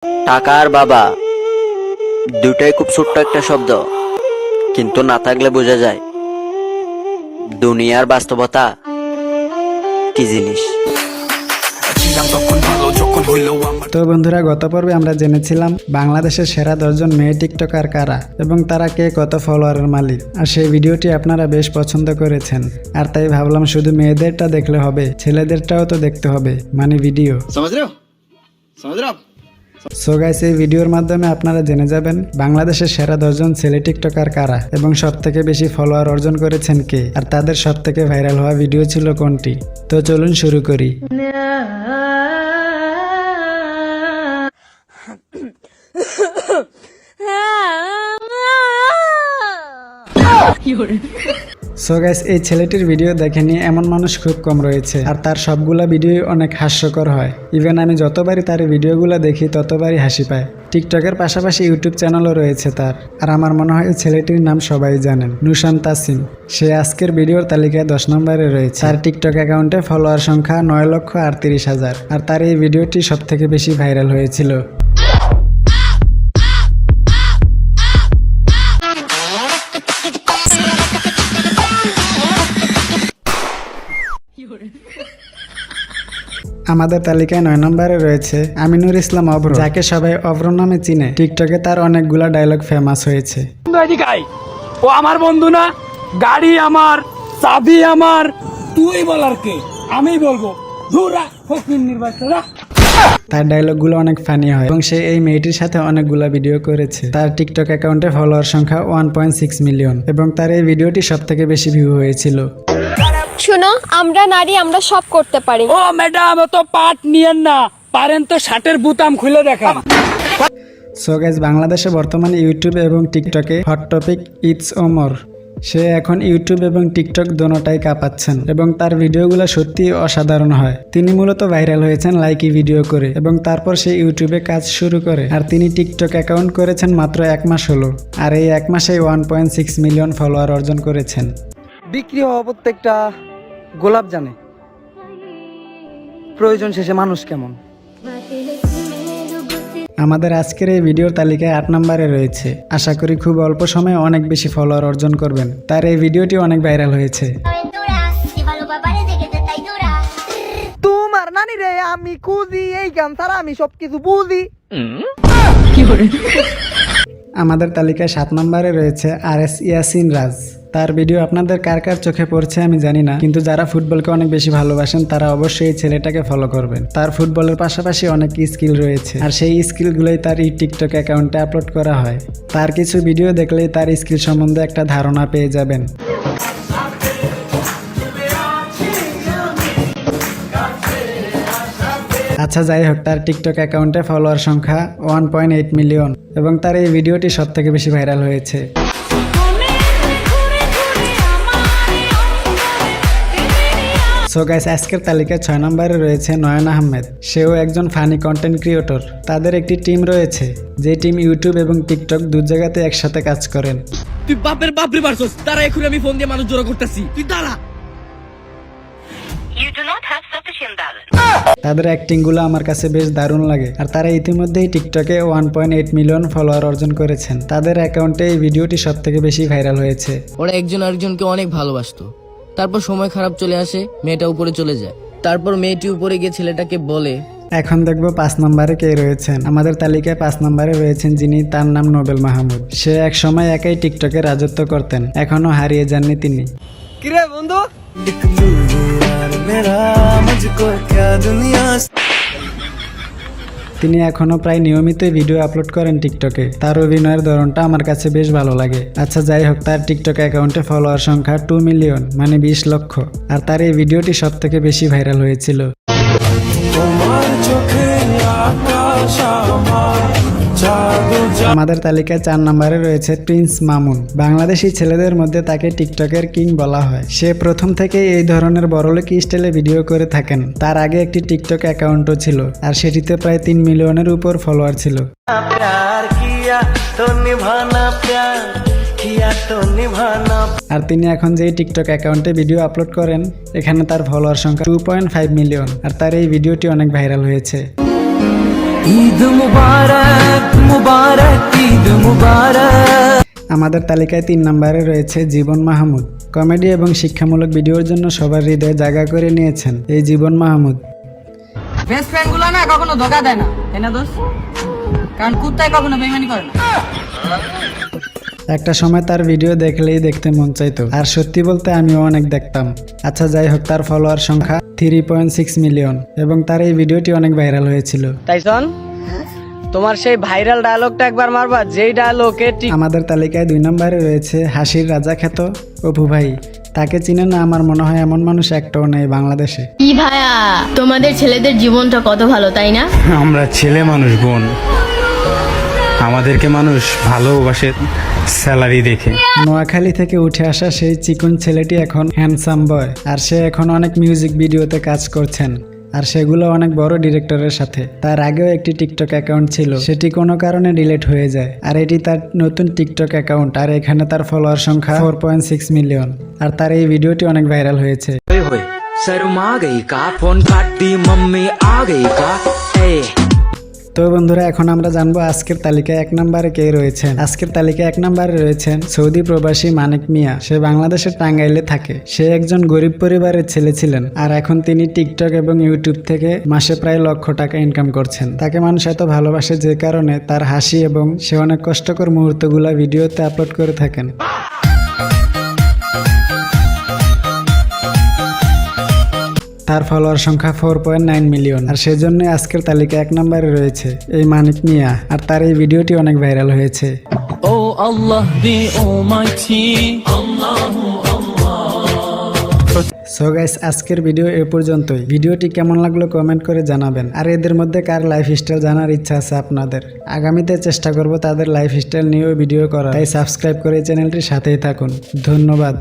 টাকা আর বাবা দুটাই খুব ছোট্ট একটা শব্দ, কিন্তু না থাকলে বোঝা যায় দুনিয়ার বাস্তবতা কি জিনিস। তো বন্ধুরা, গত পর্বে আমরা জেনেছিলাম বাংলাদেশের সেরা 10 জন মেয়ে টিকটকার কারা এবং তারা কে কত ফলোয়ারের মালিক। আর সেই ভিডিওটি আপনারা বেশ পছন্দ করেছেন, আর তাই ভাবলাম শুধু মেয়েদেরটা দেখলে হবে, ছেলেদেরটাও তো দেখতে হবে, মানে ভিডিও। সো গাইস, এই ভিডিওর মাধ্যমে আপনারা জেনে যাবেন বাংলাদেশের সেরা 10 জন ছেলে টিকটকার কারা এবং সব থেকে বেশি ফলোয়ার অর্জন করেছেন কে, আর তাদের সব থেকে ভাইরাল হওয়া ভিডিও ছিল কোনটি। তো চলুন শুরু করি। সো গাইস, এই ছেলেটির ভিডিও দেখেনি এমন মানুষ খুব কম রয়েছে, আর তার সবগুলা ভিডিও অনেক হাস্যকর হয়। ইভেন আমি যতবারই তার ভিডিওগুলো দেখি ততবারই হাসি পায়। টিকটকের পাশাপাশি ইউটিউব চ্যানেলও রয়েছে তার, আর আমার মনে হয় এই ছেলেটির নাম সবাই জানেন, নুশান তাসিম। সে আজকের ভিডিওর তালিকায় 10 নম্বরে রয়েছে। তার টিকটক অ্যাকাউন্টে ফলোয়ার সংখ্যা 9,38,000, আর তার এই ভিডিওটি সব থেকে বেশি ভাইরাল হয়েছিল। আমাদের তালিকায় 9 নম্বরে রয়েছে আমিনুর ইসলাম অভ্র, যাকে সবাই অভ্র নামে চিনে। টিকটকে তার অনেকগুলা ডায়লগ ফেমাস হয়েছে। ও আমার বন্ধু না, গাড়ি আমার, চাবি আমার, তুই বলার কে, আমি বলবো। তার ডায়লগগুলো অনেক ফানি হয় এবং সে এই মেয়েটির সাথে অনেকগুলা ভিডিও করেছে। তার টিকটক অ্যাকাউন্টে ফলোয়ার সংখ্যা 1.6 মিলিয়ন এবং তার এই ভিডিওটি সব থেকে বেশি ভিউ হয়েছিল। শোনো, আমরা নারী, আমরা সব করতে পারি। ও ম্যাডাম, তো পাট নিয়েন না, পারেন তো শার্টের বুতাম খুলে দেখান। সো গাইস, বাংলাদেশে বর্তমানে ইউটিউব এবং টিকটকে হট টপিক ইটস ওমর। সে এখন ইউটিউব এবং টিকটক দোনোটাই কাঁপাচ্ছেন এবং তার ভিডিওগুলো সত্যি অসাধারণ হয়। তিনি মূলত ভাইরাল হয়েছেন লাইকি ভিডিও করে এবং তারপর সে ইউটিউবে কাজ শুরু করে। আর তিনি টিকটক অ্যাকাউন্ট করেছেন মাত্র 1 মাস হলো, আর এই 1 মাসে 1.6 মিলিয়ন ফলোয়ার অর্জন করেছেন। বিক্রি হওয়া প্রত্যেকটা গোলাপ জানে প্রয়োজন শেষে মানুষ কেমন। আমাদের আজকের এই ভিডিওর তালিকায় 8 নম্বরে রয়েছে। আশা করি খুব অল্প সময়ে অনেক বেশি ফলোয়ার অর্জন করবেন। তার এই ভিডিওটি অনেক ভাইরাল হয়েছে। তোমার নানি রে আমি খুঁজি, এই গান ছাড়া আমি সবকিছু বুঝি। আমাদের তালিকায় 7 নম্বরে রয়েছে RS ইয়াসিন রাজ। তার ভিডিও আপনাদের কার কার চোখে পড়ছে আমি জানি না, কিন্তু যারা ফুটবলকে অনেক বেশি ভালোবাসেন তারা অবশ্যই এই ছেলেটাকে ফলো করবেন। তার ফুটবলের পাশাপাশি অনেক স্কিল রয়েছে, আর সেই স্কিলগুলোই তার এই টিকটক অ্যাকাউন্টে আপলোড করা হয়। তার কিছু ভিডিও দেখলেই তার স্কিল সম্বন্ধে একটা ধারণা পেয়ে যাবেন। আচ্ছা, যাই হোক, তার টিকটক অ্যাকাউন্টে ফলোয়ার সংখ্যা 1.8 মিলিয়ন এবং তার এই ভিডিওটি সব থেকে বেশি ভাইরাল হয়েছে। সো গাইস, আজকের তালিকায় 6 নম্বরে রয়েছে নয়ন আহমেদ। সেও একজন ফানি কন্টেন্ট ক্রিয়েটর। তাদের একটি টিম রয়েছে, যে টিম ইউটিউব এবং টিকটক দু জায়গাতে একসাথে কাজ করেন। তুই বাপের বাপরে পারছস, তারা এখন আমি ফোন দিয়ে মানুষ জড়ো করতেছি, তুই দাঁড়া। তাদের অ্যাক্টিং গুলো আমার কাছে বেশ দারুণ লাগে, আর তারা ইতিমধ্যেই টিকটকে 1.8 মিলিয়ন ফলোয়ার অর্জন করেছেন। তাদের অ্যাকাউন্টে এই ভিডিওটি সব থেকে বেশি ভাইরাল হয়েছে। ওরা একজন আরেকজনকে অনেক ভালোবাসতো, তারপর সময় খারাপ চলে আসে, মেয়েটা উপরে চলে যায়, তারপর মেয়েটি উপরে গিয়ে ছেলেটাকে বলে। এখন দেখবো 5 নম্বরে কে রয়েছেন। আমাদের তালিকায় 5 নম্বরে রয়েছেন যিনি, তার নাম নোবেল মাহমুদ। সে এক সময় একাই টিকটকে রাজত্ব করতেন, এখনো হারিয়ে যাননি তিনি। কিরে বন্ধু, তিনি এখনো প্রায় নিয়মিতই ভিডিও আপলোড করেন টিকটকে। তার অভিনয়ের ধরনটা আমার কাছে বেশ ভালো লাগে। আচ্ছা, যাই হোক, তার টিকটক অ্যাকাউন্টে ফলোয়ার সংখ্যা 2 মিলিয়ন, মানে 20 লক্ষ, আর তার এই ভিডিওটি সব থেকে বেশি ভাইরাল হয়েছিল। আমাদের তালিকায় 4 নম্বরে রয়েছে প্রিন্স মামুন। বাংলাদেশি ছেলেদের মধ্যে তাকে টিকটকের কিং বলা হয়। সে প্রথম থেকে এই ধরনের বড়লোকি স্টাইলে ভিডিও করে থাকেন। তার আগে একটি টিকটক অ্যাকাউন্টও ছিল, আর সেটিতে প্রায় 3 মিলিয়নের উপর ফলোয়ার ছিল। আর তিনি এখন যেই টিকটক অ্যাকাউন্টে ভিডিও আপলোড করেন, এখানে তার ফলোয়ার সংখ্যা 2.5 মিলিয়ন, আর তার এই ভিডিওটি অনেক ভাইরাল হয়েছে। ঈদ মুবারক মুবারক ঈদ মুবারক। আমাদের তালিকায় 3 নম্বরে রয়েছে জীবন মাহমুদ। কমেডি এবং শিক্ষামূলক ভিডিওর জন্য সবার হৃদয়ে জায়গা করে নিয়েছেন এই জীবন মাহমুদ। বেস্ট ফ্রেন্ড গুলো না কখনো ধোকা দেয় না, তাই না দোস্ত? কারণ কুত্তায় কখনো বেইমানি করে না। একটা সময় তার ভিডিও দেখলেই দেখতে মন চাইতো, আর সত্যি বলতে আমিও অনেক দেখতাম। আচ্ছা যাই হোক, তার ফলোয়ার সংখ্যা 3.6 মিলিয়ন এবং তার এই ভিডিওটি অনেক ভাইরাল হয়েছিল। তাইসন তোমার সেই ভাইরাল ডায়লগটা একবার মারবা, যেই ডায়লগে আমাদের তালিকায় 2 নম্বরে রয়েছে হাসির রাজা খ্যাত অপু ভাই। তাকে চিনে না আমার মনে হয় এমন মানুষ একটাও নেই বাংলাদেশে। কি ভাইয়া, তোমাদের ছেলেদের জীবনটা কত ভালো, তাই না? আমরা ছেলে মানুষ বোন, আমাদেরকে মানুষ ভালোবাসে স্যালারি দেখে। নোয়াখালী থেকে উঠে আসা সেই চিকন ছেলেটি এখন হ্যান্ডসাম বয়, আর সে এখন অনেক মিউজিক ভিডিওতে কাজ করছেন, আর সেগুলো অনেক বড় ডিরেক্টরের সাথে। তার আগেও একটি টিকটক অ্যাকাউন্ট ছিল, সেটি কোনো কারণে ডিলিট হয়ে যায়, আর এটি তার নতুন টিকটক অ্যাকাউন্ট, আর এখানে তার ফলোয়ার সংখ্যা 4.6 মিলিয়ন, আর তার এই ভিডিওটি অনেক ভাইরাল হয়েছে। শর্মা গই কা ফোন কাট দি মাম্মি আ গই কা। তো বন্ধুরা, এখন আমরা জানবো আজকের তালিকায় 1 নম্বরে কে রয়েছেন। আজকের তালিকায় 1 নম্বরে রয়েছেন সৌদি প্রবাসী মানিক মিয়া। সে বাংলাদেশের টাঙ্গাইলে থাকে। সে একজন গরিব পরিবারের ছেলে ছিলেন, আর এখন তিনি টিকটক এবং ইউটিউব থেকে মাসে প্রায় লক্ষ টাকা ইনকাম করছেন। তাকে মানুষ এত ভালোবাসে যে কারণে তার হাসি এবং সে অনেক কষ্টকর মুহূর্তগুলা ভিডিওতে আপলোড করে থাকেন। তার ফলোয়ার সংখ্যা 4.9 মিলিয়ন, আর সেজন্য আজকের তালিকায় 1 নম্বরে রয়েছে এই মানিক মিয়া, আর তার এই ভিডিওটি অনেক ভাইরাল হয়েছে। ও আল্লাহ দি ও মাইটি আল্লাহু সো গাইস, আজকের ভিডিও এ পর্যন্তই। ভিডিওটি কেমন লাগলো কমেন্ট করে জানাবেন, আর এদের মধ্যে কার লাইফস্টাইল জানার ইচ্ছা আছে আপনাদের। আগামীতে চেষ্টা করব তাদের লাইফস্টাইল নিয়েও ভিডিও করার, তাই সাবস্ক্রাইব করে চ্যানেলটির সাথেই থাকুন। ধন্যবাদ।